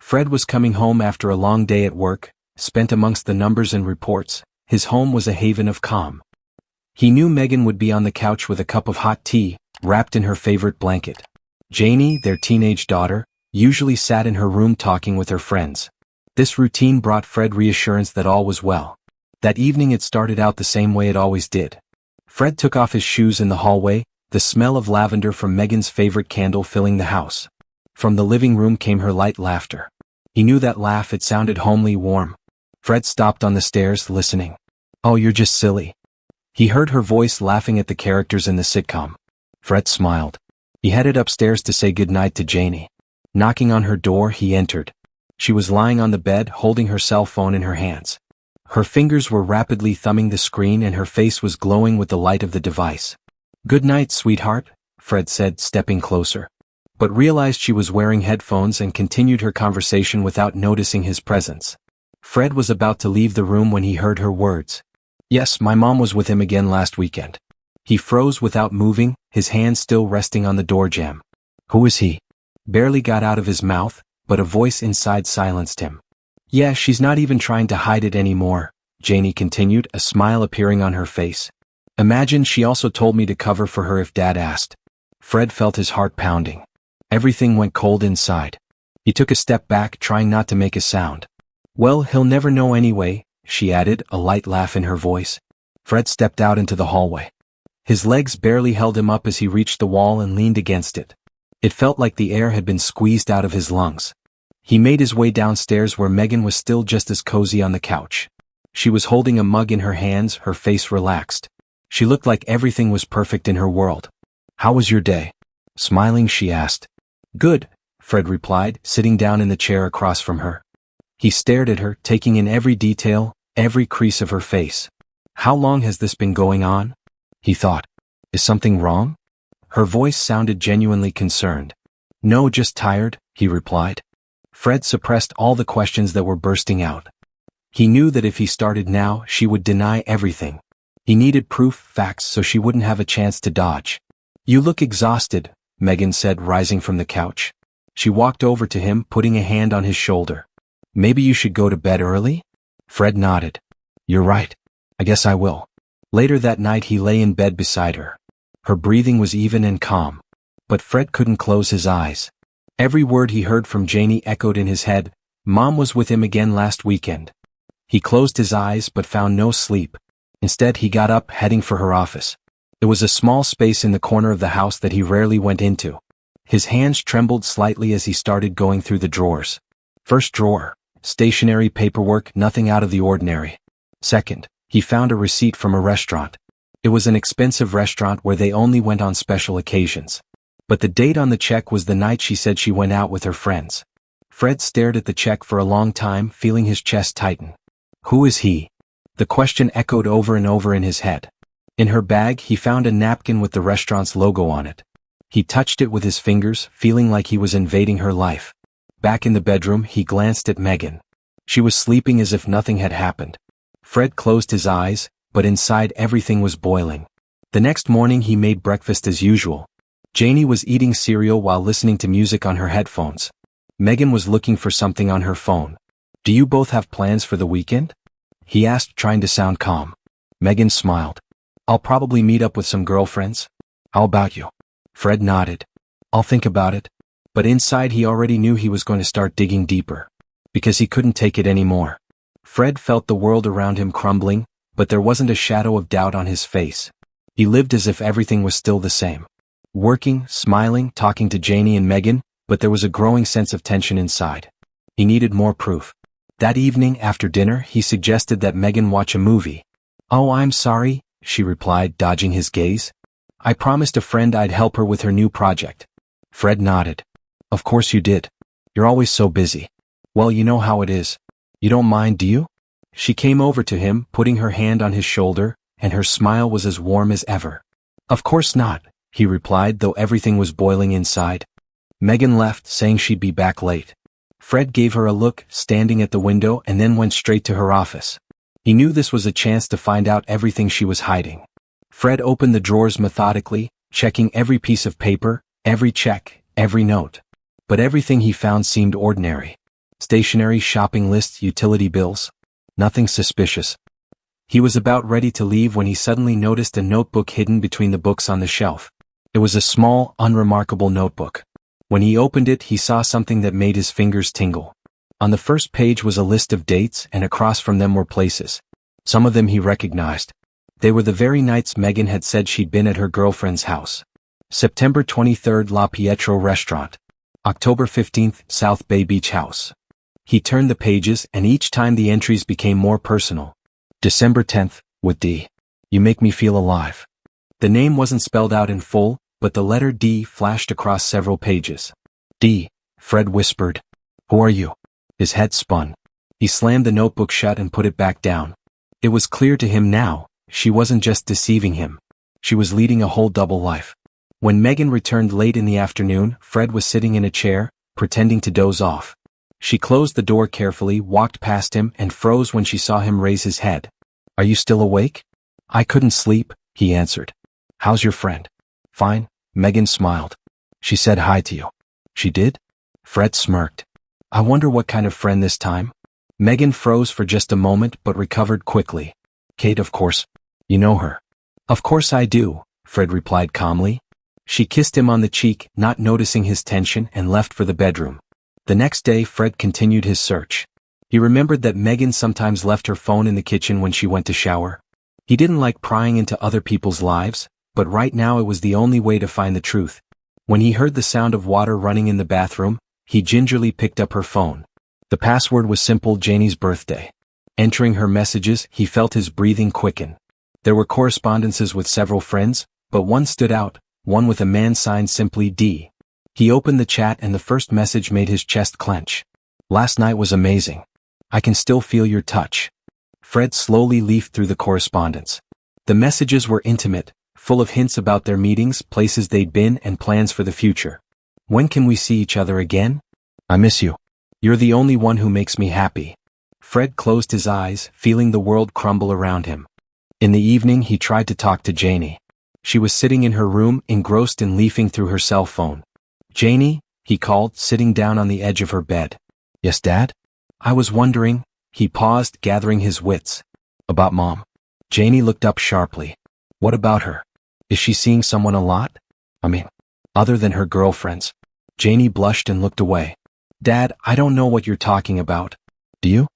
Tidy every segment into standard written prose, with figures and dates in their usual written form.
Fred was coming home after a long day at work, spent amongst the numbers and reports. His home was a haven of calm. He knew Megan would be on the couch with a cup of hot tea, wrapped in her favorite blanket. Janie, their teenage daughter, usually sat in her room talking with her friends. This routine brought Fred reassurance that all was well. That evening it started out the same way it always did. Fred took off his shoes in the hallway, the smell of lavender from Megan's favorite candle filling the house. From the living room came her light laughter. He knew that laugh, it sounded homely, warm. Fred stopped on the stairs, listening. "Oh, you're just silly." He heard her voice laughing at the characters in the sitcom. Fred smiled. He headed upstairs to say goodnight to Janie. Knocking on her door, he entered. She was lying on the bed, holding her cell phone in her hands. Her fingers were rapidly thumbing the screen and her face was glowing with the light of the device. "Good night, sweetheart," Fred said, stepping closer. But realized she was wearing headphones and continued her conversation without noticing his presence. Fred was about to leave the room when he heard her words. "Yes, my mom was with him again last weekend." He froze without moving, his hand still resting on the door jamb. "Who is he?" Barely got out of his mouth, but a voice inside silenced him. "Yeah, she's not even trying to hide it anymore," Janie continued, a smile appearing on her face. "Imagine she also told me to cover for her if Dad asked." Fred felt his heart pounding. Everything went cold inside. He took a step back, trying not to make a sound. "Well, he'll never know anyway," she added, a light laugh in her voice. Fred stepped out into the hallway. His legs barely held him up as he reached the wall and leaned against it. It felt like the air had been squeezed out of his lungs. He made his way downstairs where Megan was still just as cozy on the couch. She was holding a mug in her hands, her face relaxed. She looked like everything was perfect in her world. "How was your day?" Smiling, she asked. "Good," Fred replied, sitting down in the chair across from her. He stared at her, taking in every detail, every crease of her face. "How long has this been going on?" he thought. "Is something wrong?" Her voice sounded genuinely concerned. "No, just tired," he replied. Fred suppressed all the questions that were bursting out. He knew that if he started now, she would deny everything. He needed proof, facts, so she wouldn't have a chance to dodge. "You look exhausted," Megan said, rising from the couch. She walked over to him, putting a hand on his shoulder. "Maybe you should go to bed early?" Fred nodded. "You're right. I guess I will." Later that night he lay in bed beside her. Her breathing was even and calm. But Fred couldn't close his eyes. Every word he heard from Janie echoed in his head. Mom was with him again last weekend. He closed his eyes but found no sleep. Instead he got up, heading for her office. It was a small space in the corner of the house that he rarely went into. His hands trembled slightly as he started going through the drawers. First drawer. Stationery, paperwork, nothing out of the ordinary. Second, he found a receipt from a restaurant. It was an expensive restaurant where they only went on special occasions. But the date on the check was the night she said she went out with her friends. Fred stared at the check for a long time, feeling his chest tighten. Who is he? The question echoed over and over in his head. In her bag he found a napkin with the restaurant's logo on it. He touched it with his fingers, feeling like he was invading her life. Back in the bedroom he glanced at Megan. She was sleeping as if nothing had happened. Fred closed his eyes, but inside everything was boiling. The next morning he made breakfast as usual. Janie was eating cereal while listening to music on her headphones. Megan was looking for something on her phone. "Do you both have plans for the weekend?" he asked, trying to sound calm. Megan smiled. "I'll probably meet up with some girlfriends. How about you?" Fred nodded. "I'll think about it." But inside he already knew he was going to start digging deeper. Because he couldn't take it anymore. Fred felt the world around him crumbling, but there wasn't a shadow of doubt on his face. He lived as if everything was still the same. Working, smiling, talking to Janie and Megan, but there was a growing sense of tension inside. He needed more proof. That evening, after dinner, he suggested that Megan watch a movie. "Oh, I'm sorry," she replied, dodging his gaze. "I promised a friend I'd help her with her new project." Fred nodded. "Of course you did. You're always so busy." "Well, you know how it is. You don't mind, do you?" She came over to him, putting her hand on his shoulder, and her smile was as warm as ever. "Of course not," he replied, though everything was boiling inside. Megan left, saying she'd be back late. Fred gave her a look, standing at the window, and then went straight to her office. He knew this was a chance to find out everything she was hiding. Fred opened the drawers methodically, checking every piece of paper, every check, every note. But everything he found seemed ordinary. Stationery, shopping lists, utility bills. Nothing suspicious. He was about ready to leave when he suddenly noticed a notebook hidden between the books on the shelf. It was a small, unremarkable notebook. When he opened it, he saw something that made his fingers tingle. On the first page was a list of dates, and across from them were places. Some of them he recognized. They were the very nights Megan had said she'd been at her girlfriend's house. September 23rd, La Pietro Restaurant. October 15th, South Bay Beach House. He turned the pages, and each time the entries became more personal. December 10th, with D. You make me feel alive. The name wasn't spelled out in full, but the letter D flashed across several pages. D. Fred whispered. Who are you? His head spun. He slammed the notebook shut and put it back down. It was clear to him now, she wasn't just deceiving him. She was leading a whole double life. When Megan returned late in the afternoon, Fred was sitting in a chair, pretending to doze off. She closed the door carefully, walked past him, and froze when she saw him raise his head. Are you still awake? I couldn't sleep, he answered. How's your friend? Fine, Megan smiled. She said hi to you. She did? Fred smirked. I wonder what kind of friend this time? Megan froze for just a moment but recovered quickly. Kate, of course. You know her. Of course I do, Fred replied calmly. She kissed him on the cheek, not noticing his tension, and left for the bedroom. The next day, Fred continued his search. He remembered that Megan sometimes left her phone in the kitchen when she went to shower. He didn't like prying into other people's lives, but right now it was the only way to find the truth. When he heard the sound of water running in the bathroom, he gingerly picked up her phone. The password was simple: Janie's birthday. Entering her messages, he felt his breathing quicken. There were correspondences with several friends, but one stood out, one with a man signed simply D. He opened the chat and the first message made his chest clench. Last night was amazing. I can still feel your touch. Fred slowly leafed through the correspondence. The messages were intimate, full of hints about their meetings, places they'd been, and plans for the future. When can we see each other again? I miss you. You're the only one who makes me happy. Fred closed his eyes, feeling the world crumble around him. In the evening, he tried to talk to Janie. She was sitting in her room, engrossed in leafing through her cell phone. Janie, he called, sitting down on the edge of her bed. Yes, Dad? I was wondering, he paused, gathering his wits. About Mom. Janie looked up sharply. What about her? Is she seeing someone a lot? I mean, other than her girlfriends. Janie blushed and looked away. Dad, I don't know what you're talking about. Do you?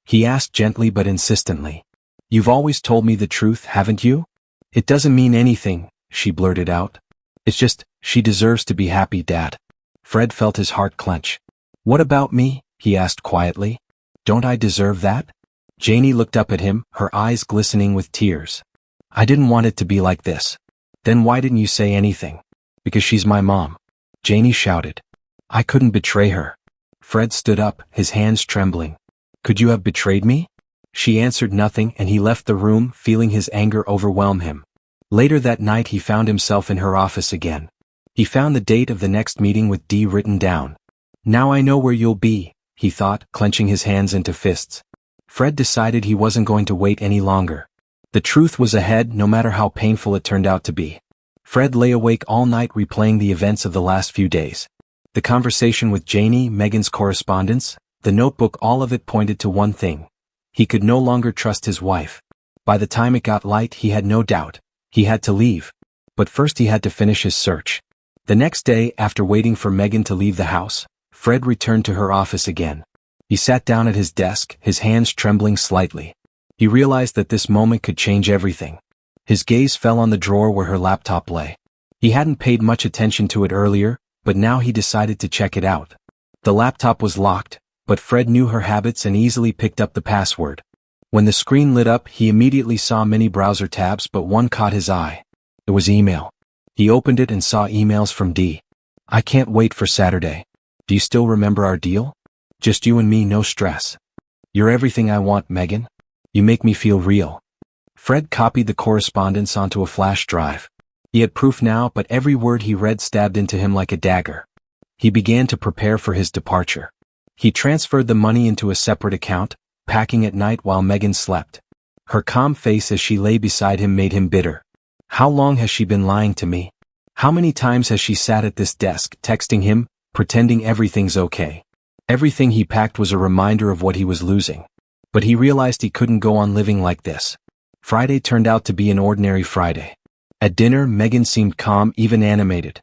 He asked gently but insistently. You've always told me the truth, haven't you? It doesn't mean anything, she blurted out. It's just, she deserves to be happy, Dad. Fred felt his heart clench. What about me? He asked quietly. Don't I deserve that? Janie looked up at him, her eyes glistening with tears. I didn't want it to be like this. Then why didn't you say anything? Because she's my mom. Janie shouted. I couldn't betray her. Fred stood up, his hands trembling. Could you have betrayed me? She answered nothing, and he left the room, feeling his anger overwhelm him. Later that night he found himself in her office again. He found the date of the next meeting with D written down. Now I know where you'll be, he thought, clenching his hands into fists. Fred decided he wasn't going to wait any longer. The truth was ahead, no matter how painful it turned out to be. Fred lay awake all night replaying the events of the last few days. The conversation with Janie, Megan's correspondence, the notebook, all of it pointed to one thing. He could no longer trust his wife. By the time it got light, he had no doubt. He had to leave. But first he had to finish his search. The next day, after waiting for Megan to leave the house, Fred returned to her office again. He sat down at his desk, his hands trembling slightly. He realized that this moment could change everything. His gaze fell on the drawer where her laptop lay. He hadn't paid much attention to it earlier, but now he decided to check it out. The laptop was locked, but Fred knew her habits and easily picked up the password. When the screen lit up, he immediately saw many browser tabs, but one caught his eye. It was email. He opened it and saw emails from D. I can't wait for Saturday. Do you still remember our deal? Just you and me, no stress. You're everything I want, Megan. You make me feel real. Fred copied the correspondence onto a flash drive. He had proof now, but every word he read stabbed into him like a dagger. He began to prepare for his departure. He transferred the money into a separate account, packing at night while Megan slept. Her calm face as she lay beside him made him bitter. How long has she been lying to me? How many times has she sat at this desk, texting him, pretending everything's okay? Everything he packed was a reminder of what he was losing. But he realized he couldn't go on living like this. Friday turned out to be an ordinary Friday. At dinner, Megan seemed calm, even animated.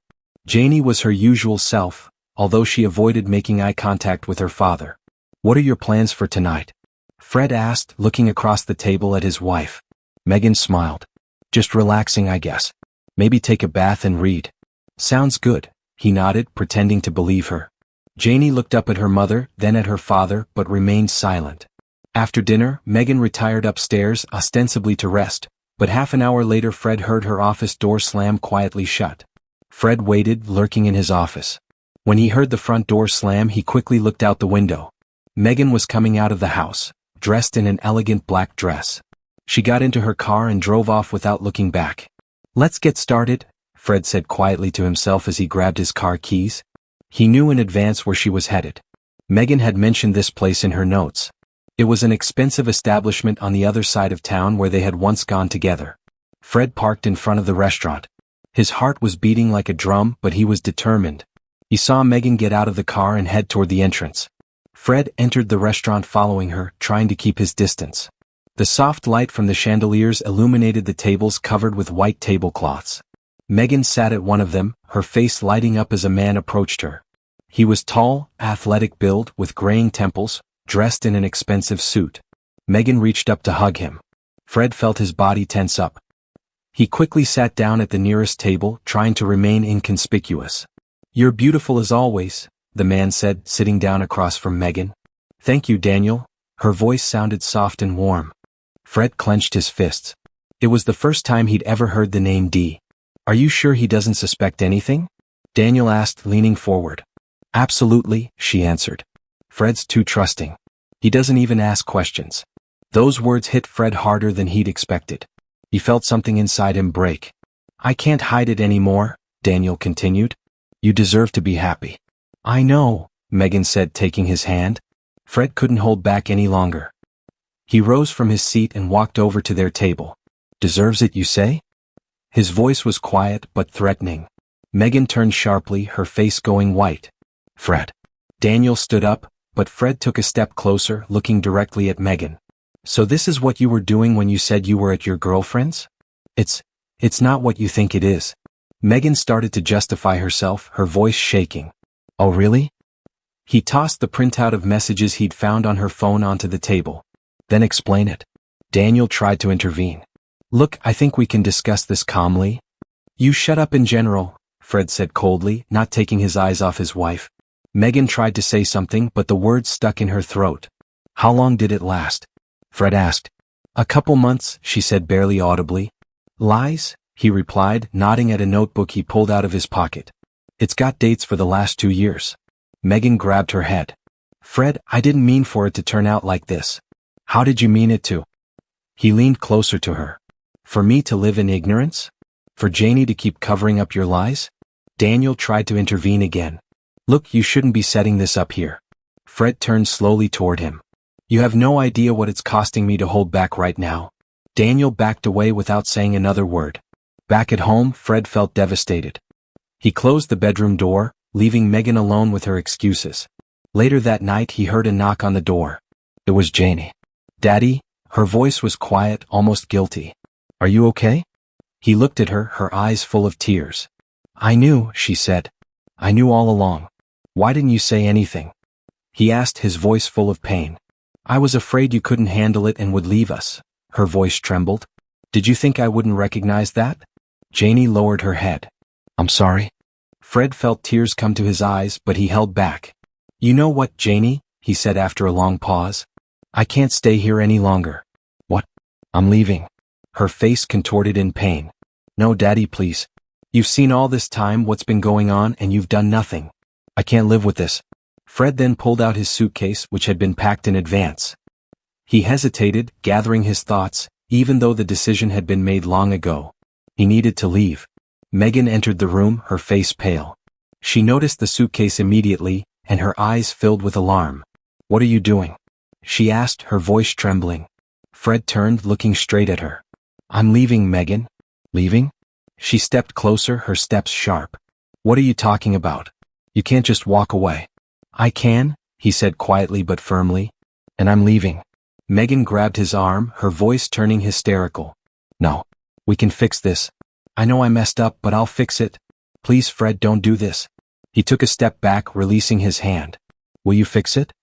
Janie was her usual self, although she avoided making eye contact with her father. "What are your plans for tonight?" Fred asked, looking across the table at his wife. Megan smiled. "Just relaxing, I guess. Maybe take a bath and read." "Sounds good," he nodded, pretending to believe her. Janie looked up at her mother, then at her father, but remained silent. After dinner, Megan retired upstairs, ostensibly to rest, but half an hour later Fred heard her office door slam quietly shut. Fred waited, lurking in his office. When he heard the front door slam, he quickly looked out the window. Megan was coming out of the house, dressed in an elegant black dress. She got into her car and drove off without looking back. "Let's get started," Fred said quietly to himself as he grabbed his car keys. He knew in advance where she was headed. Megan had mentioned this place in her notes. It was an expensive establishment on the other side of town where they had once gone together. Fred parked in front of the restaurant. His heart was beating like a drum, but he was determined. He saw Megan get out of the car and head toward the entrance. Fred entered the restaurant following her, trying to keep his distance. The soft light from the chandeliers illuminated the tables covered with white tablecloths. Megan sat at one of them, her face lighting up as a man approached her. He was tall, athletic build, with graying temples, dressed in an expensive suit. Megan reached up to hug him. Fred felt his body tense up. He quickly sat down at the nearest table, trying to remain inconspicuous. "You're beautiful as always," the man said, sitting down across from Megan. "Thank you, Daniel." Her voice sounded soft and warm. Fred clenched his fists. It was the first time he'd ever heard the name D. "Are you sure he doesn't suspect anything?" Daniel asked, leaning forward. "Absolutely," she answered. "Fred's too trusting. He doesn't even ask questions." Those words hit Fred harder than he'd expected. He felt something inside him break. "I can't hide it anymore," Daniel continued. "You deserve to be happy." "I know," Megan said, taking his hand. Fred couldn't hold back any longer. He rose from his seat and walked over to their table. "Deserves it, you say?" His voice was quiet but threatening. Megan turned sharply, her face going white. "Fred." Daniel stood up, but Fred took a step closer, looking directly at Megan. "So this is what you were doing when you said you were at your girlfriend's?" It's not what you think it is." Megan started to justify herself, her voice shaking. "Oh really?" He tossed the printout of messages he'd found on her phone onto the table. "Then explain it." Daniel tried to intervene. "Look, I think we can discuss this calmly." "You shut up in general," Fred said coldly, not taking his eyes off his wife. Megan tried to say something, but the words stuck in her throat. "How long did it last?" Fred asked. "A couple months," she said barely audibly. "Lies?" he replied, nodding at a notebook he pulled out of his pocket. "It's got dates for the last 2 years." Megan grabbed her head. "Fred, I didn't mean for it to turn out like this." "How did you mean it to?" He leaned closer to her. "For me to live in ignorance? For Janie to keep covering up your lies?" Daniel tried to intervene again. "Look, you shouldn't be setting this up here." Fred turned slowly toward him. "You have no idea what it's costing me to hold back right now." Daniel backed away without saying another word. Back at home, Fred felt devastated. He closed the bedroom door, leaving Megan alone with her excuses. Later that night he heard a knock on the door. It was Janie. "Daddy?" Her voice was quiet, almost guilty. "Are you okay?" He looked at her, her eyes full of tears. "I knew," she said. "I knew all along. Why didn't you say anything?" He asked, his voice full of pain. "I was afraid you couldn't handle it and would leave us." Her voice trembled. "Did you think I wouldn't recognize that?" Janie lowered her head. "I'm sorry." Fred felt tears come to his eyes, but he held back. "You know what, Janie?" he said after a long pause. "I can't stay here any longer." "What?" "I'm leaving." Her face contorted in pain. "No, Daddy, please. You've seen all this time what's been going on and you've done nothing. I can't live with this." Fred then pulled out his suitcase, which had been packed in advance. He hesitated, gathering his thoughts, even though the decision had been made long ago. He needed to leave. Megan entered the room, her face pale. She noticed the suitcase immediately, and her eyes filled with alarm. "What are you doing?" she asked, her voice trembling. Fred turned, looking straight at her. "I'm leaving, Megan." "Leaving?" She stepped closer, her steps sharp. "What are you talking about? You can't just walk away." "I can," he said quietly but firmly. And I'm leaving. Megan grabbed his arm, her voice turning hysterical. No. We can fix this. I know I messed up, but I'll fix it. Please, Fred, don't do this. He took a step back, releasing his hand. Will you fix it?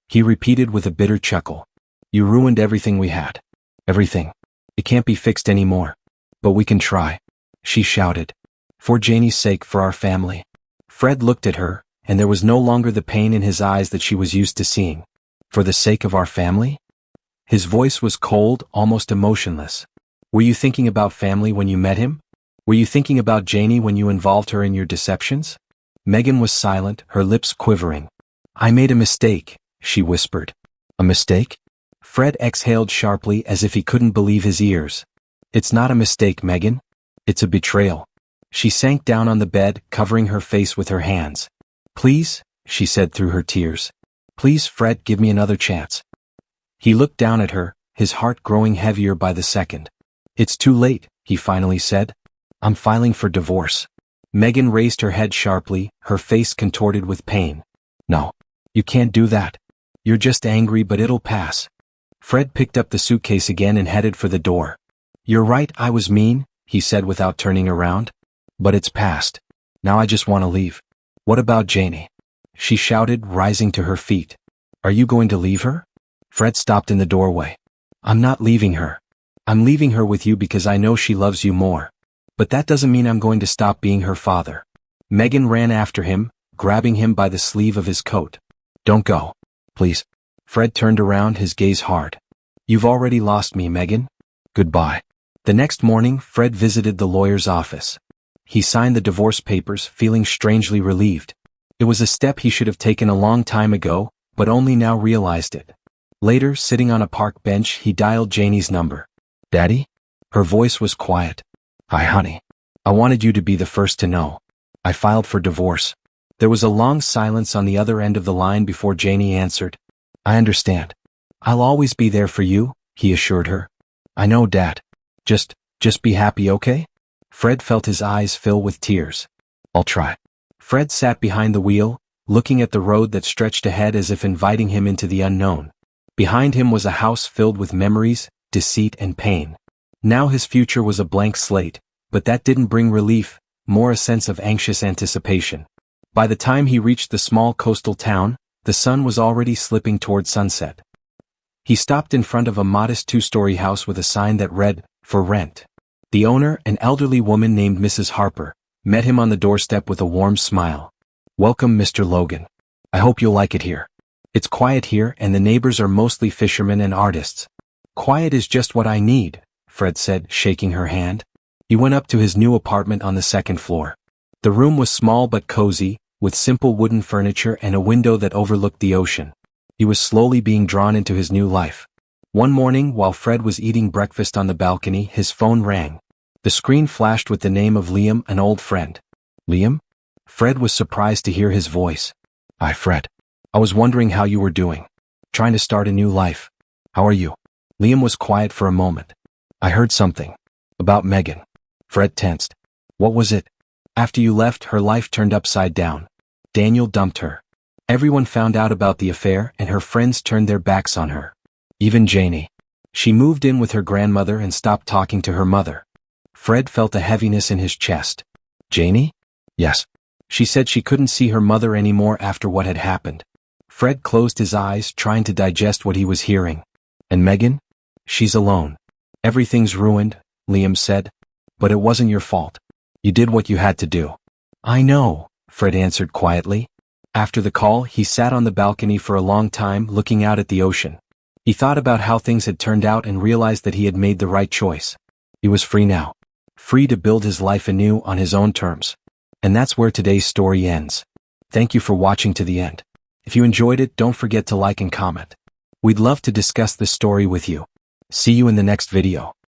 He repeated with a bitter chuckle. You ruined everything we had. Everything. It can't be fixed anymore. But we can try. She shouted. For Janie's sake, for our family. Fred looked at her, and there was no longer the pain in his eyes that she was used to seeing. For the sake of our family? His voice was cold, almost emotionless. Were you thinking about family when you met him? Were you thinking about Janie when you involved her in your deceptions? Megan was silent, her lips quivering. I made a mistake, she whispered. A mistake? Fred exhaled sharply as if he couldn't believe his ears. It's not a mistake, Megan. It's a betrayal. She sank down on the bed, covering her face with her hands. Please, she said through her tears. Please, Fred, give me another chance. He looked down at her, his heart growing heavier by the second. It's too late, he finally said. I'm filing for divorce. Megan raised her head sharply, her face contorted with pain. No. You can't do that. You're just angry, but it'll pass. Fred picked up the suitcase again and headed for the door. You're right, I was mean, he said without turning around. But it's past. Now I just want to leave. What about Janie? She shouted, rising to her feet. Are you going to leave her? Fred stopped in the doorway. I'm not leaving her. I'm leaving her with you because I know she loves you more. But that doesn't mean I'm going to stop being her father. Megan ran after him, grabbing him by the sleeve of his coat. Don't go. Please. Fred turned around, his gaze hard. You've already lost me, Megan. Goodbye. The next morning, Fred visited the lawyer's office. He signed the divorce papers, feeling strangely relieved. It was a step he should have taken a long time ago, but only now realized it. Later, sitting on a park bench, he dialed Janie's number. Daddy? Her voice was quiet. Hi, honey. I wanted you to be the first to know. I filed for divorce. There was a long silence on the other end of the line before Janie answered. I understand. I'll always be there for you, he assured her. I know, Dad. Just be happy, okay? Fred felt his eyes fill with tears. I'll try. Fred sat behind the wheel, looking at the road that stretched ahead as if inviting him into the unknown. Behind him was a house filled with memories, deceit, and pain. Now his future was a blank slate, but that didn't bring relief, more a sense of anxious anticipation. By the time he reached the small coastal town, the sun was already slipping toward sunset. He stopped in front of a modest two-story house with a sign that read, For Rent. The owner, an elderly woman named Mrs. Harper, met him on the doorstep with a warm smile. Welcome, Mr. Logan. I hope you'll like it here. It's quiet here and the neighbors are mostly fishermen and artists. Quiet is just what I need, Fred said, shaking her hand. He went up to his new apartment on the second floor. The room was small but cozy, with simple wooden furniture and a window that overlooked the ocean. He was slowly being drawn into his new life. One morning, while Fred was eating breakfast on the balcony, his phone rang. The screen flashed with the name of Liam, an old friend. Liam? Fred was surprised to hear his voice. Hi, Fred. I was wondering how you were doing. Trying to start a new life. How are you? Liam was quiet for a moment. I heard something. About Megan. Fred tensed. What was it? After you left, her life turned upside down. Daniel dumped her. Everyone found out about the affair and her friends turned their backs on her. Even Janie. She moved in with her grandmother and stopped talking to her mother. Fred felt a heaviness in his chest. Janie? Yes. She said she couldn't see her mother anymore after what had happened. Fred closed his eyes, trying to digest what he was hearing. And Megan? She's alone. Everything's ruined, Liam said. But it wasn't your fault. You did what you had to do. I know, Fred answered quietly. After the call, he sat on the balcony for a long time, looking out at the ocean. He thought about how things had turned out and realized that he had made the right choice. He was free now. Free to build his life anew on his own terms. And that's where today's story ends. Thank you for watching to the end. If you enjoyed it, don't forget to like and comment. We'd love to discuss this story with you. See you in the next video.